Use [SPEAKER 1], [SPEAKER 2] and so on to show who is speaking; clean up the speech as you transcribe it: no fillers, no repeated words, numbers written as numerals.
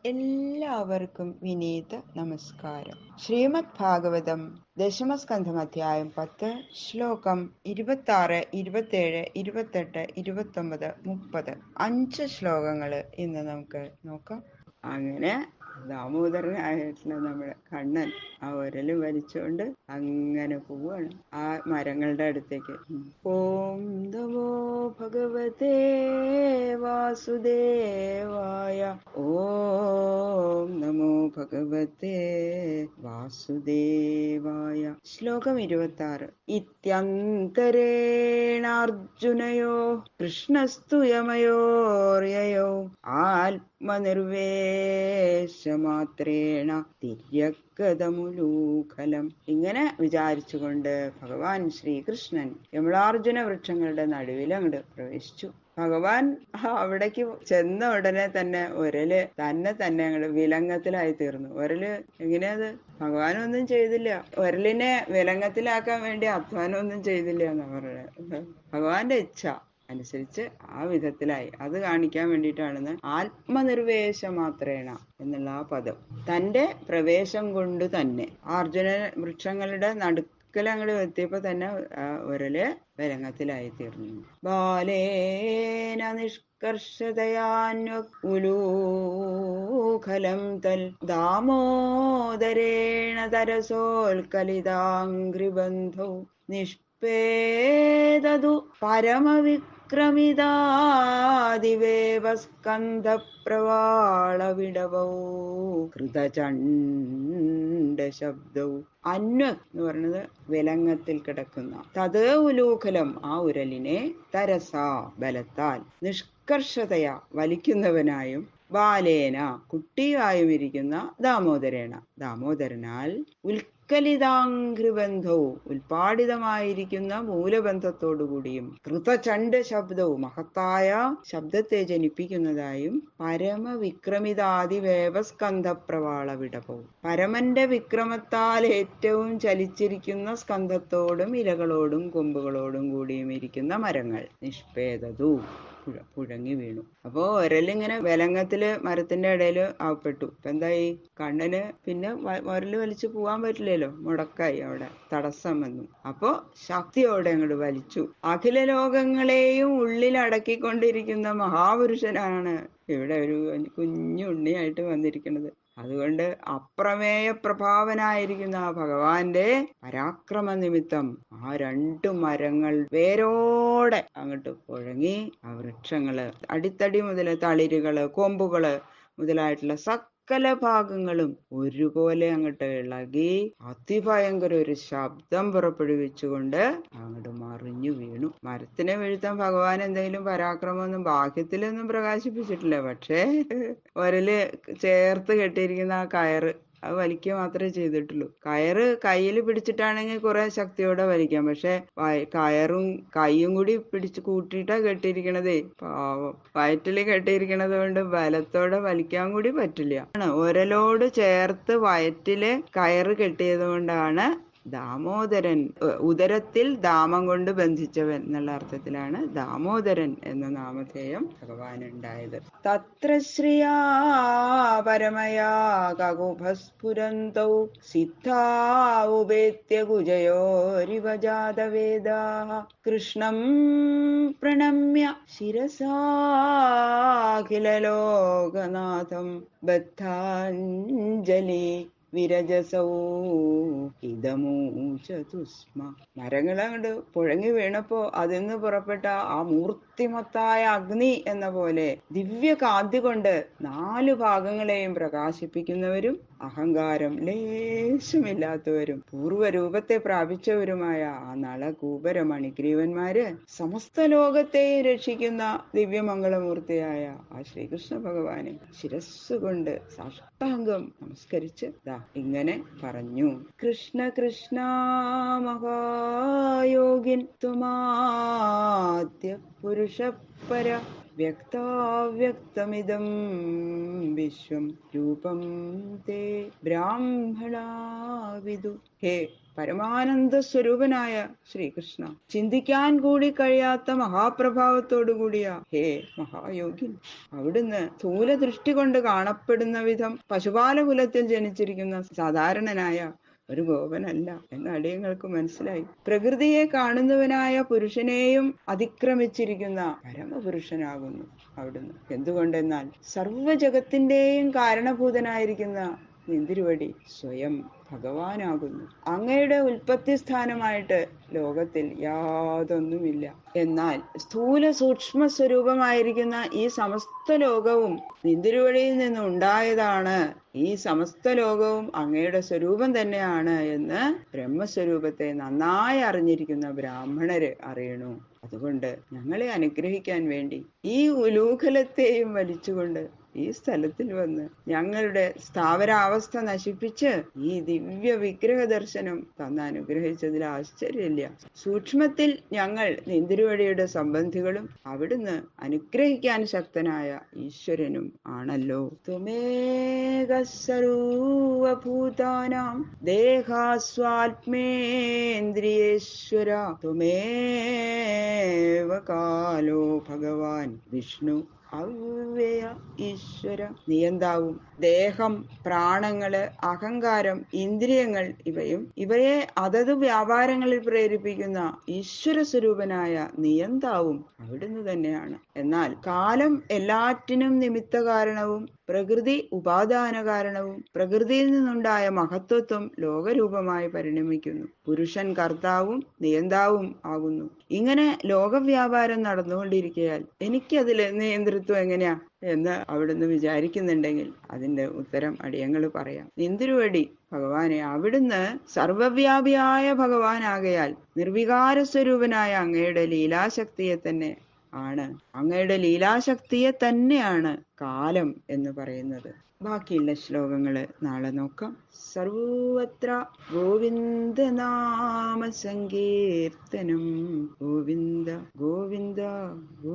[SPEAKER 1] എല്ലാവർക്കും വിനീത നമസ്കാരം. ശ്രീമദ് ഭാഗവതം ദശമസ്കന്ധം അധ്യായം 10 ശ്ലോകം 26, 27, 28, 29, 30 5 ശ്ലോകങ്ങൾ ഇന്ന് നമുക്ക് നോക്കാം. അങ്ങനെ ദാമോദരനായിട്ടുള്ള നമ്മുടെ കണ്ണൻ ആ ഉരല് വലിച്ചുകൊണ്ട് അങ്ങനെ പോവാണ് ആ മരങ്ങളുടെ അടുത്തേക്ക്. ഓം നമോ ഭഗവതേ വാസുദേവായ. ഓം നമോ ഭഗവതേ വാസുദേവായ. ശ്ലോകം 26. ഇത്യന്തരേണാർജുനയോ കൃഷ്ണസ്തുയമയോർയയോ ആത്മനിർവേശമാത്രേണ തിര്യഗതമുലൂഖലം. ഇങ്ങനെ വിചാരിച്ചുകൊണ്ട് ഭഗവാൻ ശ്രീകൃഷ്ണൻ യമുനാർജുന വൃക്ഷങ്ങളുടെ നടുവിൽ അങ്ങോട്ട് പ്രവേശിച്ചു. ഭഗവാൻ അവിടേക്ക് ചെന്ന ഉടനെ തന്നെ ഒരല് തന്നെ അങ്ങോട്ട് വിലങ്ങത്തിലായി തീർന്നു. ഒരല് എങ്ങനെയത്? ഭഗവാനൊന്നും ചെയ്തില്ല. ഒരലിനെ വിലങ്ങത്തിലാക്കാൻ വേണ്ടി അധ്വാനമൊന്നും ചെയ്തില്ല എന്നാ പറയുന്നത്. ഭഗവാന്റെ ഇച്ഛ അനുസരിച്ച് ആ വിധത്തിലായി. അത് കാണിക്കാൻ വേണ്ടിയിട്ടാണെന്ന് ആത്മനിർവേശമാത്രേണ എന്നുള്ള ആ പദം. തന്റെ പ്രവേശം കൊണ്ട് തന്നെ അർജുന വൃക്ഷങ്ങളുടെ നടുക്കലങ്ങട് എത്തിയപ്പോ തന്നെ ഒരല് വിലങ്ങത്തിലായി തീർന്നു. ബാലേന നിഷ്കർഷതയാന്വലൂഖലം തൽ ദാമോദരേണ തരസോൽക്കലിതാംഘ്രിബന്ധൗ നിഷ്പേദതു പരമവിക്രമിതാദിവേവ സ്കന്ധപ്രവാളവിടവൗ കൃതചണ്ഡശബ്ദൗ. അന്വ എന്ന് പറയുന്നത് വിലങ്ങത്തിൽ കിടക്കുന്ന, തത് ഉലൂഖലം ആ ഉരലിനെ, തരസ ബലത്താൽ, നിഷ്കർഷതയ വലിക്കുന്നവനായും, ബാലേന കുട്ടിയായും ഇരിക്കുന്ന ദാമോദരേണ ദാമോദരനാൽ, ഉൽക്കലിതാംഘ്രിബന്ധവും ഉൽപാടിതമായിരിക്കുന്ന മൂലബന്ധത്തോടുകൂടിയും, കൃതചണ്ഡ ശബ്ദവും മഹത്തായ ശബ്ദത്തെ ജനിപ്പിക്കുന്നതായും, പരമവിക്രമിതാദിവേവസ്കന്ധപ്രവാള വിടപവും പരമന്റെ വിക്രമത്താൽ ഏറ്റവും ചലിച്ചിരിക്കുന്ന സ്കന്ധത്തോടും ഇലകളോടും കൊമ്പുകളോടും കൂടിയും ഇരിക്കുന്ന മരങ്ങൾ. നിഷ്പേദതു പുഴങ്ങി വീണു. അപ്പോ ഒരലിങ്ങനെ വിലങ്ങത്തില് മരത്തിന്റെ ഇടയില് ആവപ്പെട്ടു. ഇപ്പൊ എന്തായി? കണ്ണന് പിന്നെ ഒരല് വലിച്ചു പോവാൻ പറ്റില്ലല്ലോ, മുടക്കായി, അവിടെ തടസ്സം വന്നു. അപ്പോ ശക്തിയോടെ അങ്ങോട്ട് വലിച്ചു. അഖില ലോകങ്ങളെയും ഉള്ളിൽ അടക്കിക്കൊണ്ടിരിക്കുന്ന മഹാപുരുഷനാണ് ഇവിടെ ഒരു കുഞ്ഞു ഉണ്ണിയായിട്ട് വന്നിരിക്കുന്നത്. അതുകൊണ്ട് അപ്രമേയ പ്രഭാവനായിരിക്കുന്ന ആ ഭഗവാന്റെ പരാക്രമ നിമിത്തം ആ 2 മരങ്ങൾ വേരോടെ അങ്ങോട്ട് പുഴങ്ങി ആ വൃക്ഷങ്ങള്, അടിത്തടി മുതല് തളിരുകള്, കൊമ്പുകള് മുതലായിട്ടുള്ള സകല ഭാഗങ്ങളും ഒരുപോലെ അങ്ങോട്ട് ഇളകി അതിഭയങ്കര ഒരു ശബ്ദം പുറപ്പെടുവിച്ചുകൊണ്ട് അങ്ങോട്ട് മറിഞ്ഞു വീണു. മരത്തിനെ വീഴ്ത്താൻ ഭഗവാൻ എന്തെങ്കിലും പരാക്രമമൊന്നും ബാഹ്യത്തിലൊന്നും പ്രകാശിപ്പിച്ചിട്ടില്ല. പക്ഷേ ഒരല് ചേർത്ത് കെട്ടിയിരിക്കുന്ന ആ കയറ് അത് വലിക്കുക മാത്രമേ ചെയ്തിട്ടുള്ളൂ. കയറ് കയ്യിൽ പിടിച്ചിട്ടാണെങ്കിൽ കുറെ ശക്തിയോടെ വലിക്കാം. പക്ഷെ കയറും കൈയും കൂടി പിടിച്ച് കൂട്ടിയിട്ടാ കെട്ടിയിരിക്കണതേ. പാവം, വയറ്റില് കെട്ടിയിരിക്കണത് കൊണ്ട് ബലത്തോടെ വലിക്കാൻ കൂടി പറ്റില്ല. ഒരലോട് ചേർത്ത് വയറ്റില് കയറ് കെട്ടിയത് കൊണ്ടാണ് ദാമോദരൻ, ഉദരത്തിൽ ദാമം കൊണ്ട് ബന്ധിച്ചവൻ എന്നുള്ള അർത്ഥത്തിലാണ് ദാമോദരൻ എന്ന നാമധേയം ഭഗവാനുണ്ടായത്. തത്ര ശ്രിയാ പരമയാ കകുഭസ്ഫുരന്തൗ സിദ്ധാ ഉപേത്യ കുജയോരിവ ജാതവേദാഃ കൃഷ്ണം പ്രണമ്യ ശിരസാഖിലലോകനാഥം ബദ്ധാഞ്ജലി വിരജസൗ ഇതമൂചതുസ്മ. മരങ്ങളങ്ങോട്ട് പുഴങ്ങി വീണപ്പോ അതിൽ നിന്ന് പുറപ്പെട്ട ആ മൂർത്തിമത്തായ അഗ്നി എന്ന പോലെ ദിവ്യ കാന്തി കൊണ്ട് 4 ഭാഗങ്ങളെയും പ്രകാശിപ്പിക്കുന്നവരും അഹങ്കാരം ലേശമില്ലാത്തവരും പൂർവ്വരൂപത്തെ പ്രാപിച്ചവരുമായ ആ നളകൂപര മണിഗ്രീവന്മാര് സമസ്ത ലോകത്തെയും രക്ഷിക്കുന്ന ദിവ്യമംഗളമൂർത്തിയായ ആ ശ്രീകൃഷ്ണ ഭഗവാനെ ശിരസ്സുകൊണ്ട് സാഷ്ടാംഗം നമസ്കരിച്ച് ഇങ്ങനെ പറഞ്ഞു. കൃഷ്ണ കൃഷ്ണ മഹായോഗിൻ ത്വമാദ്യ പുരുഷ പര വ്യക്താവ്യക്തമിദം വിശ്വം രൂപം തേ ബ്രാഹ്മണാ വിദു. ഹേ പരമാനന്ദ സ്വരൂപനായ ശ്രീകൃഷ്ണ, ചിന്തിക്കാൻ കൂടി കഴിയാത്ത മഹാപ്രഭാവത്തോടു കൂടിയ ഹേ മഹായോഗിൻ, അവിടുന്ന് സ്ഥൂല ദൃഷ്ടി കൊണ്ട് കാണപ്പെടുന്ന വിധം പശുപാലകുലത്തിൽ ജനിച്ചിരിക്കുന്ന സാധാരണനായ ഒരു ഗോപനല്ല എന്ന് അടിയങ്ങൾക്ക് മനസ്സിലായി. പ്രകൃതിയെ കാണുന്നവനായ പുരുഷനെയും അതിക്രമിച്ചിരിക്കുന്ന പരമപുരുഷനാകുന്നു അവിടുന്ന്. എന്തുകൊണ്ടെന്നാൽ സർവ്വജഗത്തിന്റെയും കാരണഭൂതനായിരിക്കുന്ന നിന്തിരുവടി സ്വയം ഭഗവാനാകുന്നു. അങ്ങയുടെ ഉൽപ്പത്തി സ്ഥാനമായിട്ട് ലോകത്തിൽ യാതൊന്നുമില്ല. എന്നാൽ സ്ഥൂല സൂക്ഷ്മ സ്വരൂപമായിരിക്കുന്ന ഈ സമസ്ത ലോകവും നിന്തിരുവടിയിൽ നിന്ന് ഉണ്ടായതാണ്. ഈ സമസ്ത ലോകവും അങ്ങയുടെ സ്വരൂപം തന്നെയാണ് എന്ന് ബ്രഹ്മസ്വരൂപത്തെ നന്നായി അറിഞ്ഞിരിക്കുന്ന ബ്രാഹ്മണര് അറിയണു. അതുകൊണ്ട് ഞങ്ങളെ അനുഗ്രഹിക്കാൻ വേണ്ടി ഈ ഉലൂഖലത്തെയും വലിച്ചുകൊണ്ട് ഈ സ്ഥലത്തിൽ വന്ന് ഞങ്ങളുടെ സ്ഥാവരാവസ്ഥ നശിപ്പിച്ച് ഈ ദിവ്യ വിഗ്രഹ ദർശനം തന്ന് അനുഗ്രഹിച്ചതിൽ ആശ്ചര്യമില്ല. സൂക്ഷ്മത്തിൽ ഞങ്ങൾ നിന്തിരുവടിയുടെ സംബന്ധികളും അവിടുന്ന് അനുഗ്രഹിക്കാൻ ശക്തനായ ഈശ്വരനും ആണല്ലോ. തുമേക സർവഭൂതാനാം ദേഹാസ്വാത്മേന്ദ്രിയേശ്വര തുമേവ കാലോ ഭഗവാൻ വിഷ്ണു അവ്യയ ഈശ്വര. നിയന്താവും ദേഹം, പ്രാണങ്ങള്, അഹങ്കാരം, ഇന്ദ്രിയങ്ങൾ ഇവയെ അതത് വ്യാപാരങ്ങളിൽ പ്രേരിപ്പിക്കുന്ന ഈശ്വര സ്വരൂപനായ നിയന്താവും അവിടുന്ന് തന്നെയാണ്. എന്നാൽ കാലം എല്ലാറ്റിനും നിമിത്ത കാരണവും പ്രകൃതി ഉപാദാന കാരണവും പ്രകൃതിയിൽ നിന്നുണ്ടായ മഹത്വത്വം ലോകരൂപമായി പരിണമിക്കുന്നു. പുരുഷൻ കർത്താവും നിയന്താവും ആകുന്നു. ഇങ്ങനെ ലോകവ്യാപാരം നടന്നുകൊണ്ടിരിക്കയാൽ എനിക്കതില് നിയന്ത്രിത്വം എങ്ങനെയാ എന്ന് അവിടുന്ന് വിചാരിക്കുന്നുണ്ടെങ്കിൽ അതിന്റെ ഉത്തരം അടിയങ്ങൾ പറയാം. നിന്തിരുവടി ഭഗവാനെ, അവിടുന്ന് സർവവ്യാപിയായ ഭഗവാനാകയാൽ നിർവികാര സ്വരൂപനായ അങ്ങയുടെ ലീലാശക്തിയെ തന്നെ ആണ്. അങ്ങയുടെ ലീലാശക്തിയെ തന്നെയാണ് കാലം എന്ന് പറയുന്നത്. ബാക്കിയുള്ള ശ്ലോകങ്ങള് നാളെ നോക്കാം. സർവത്ര ഗോവിന്ദ നാമ സങ്കീർത്തനം. ഗോവിന്ദ ഗോവിന്ദ ഗോവിന്ദ.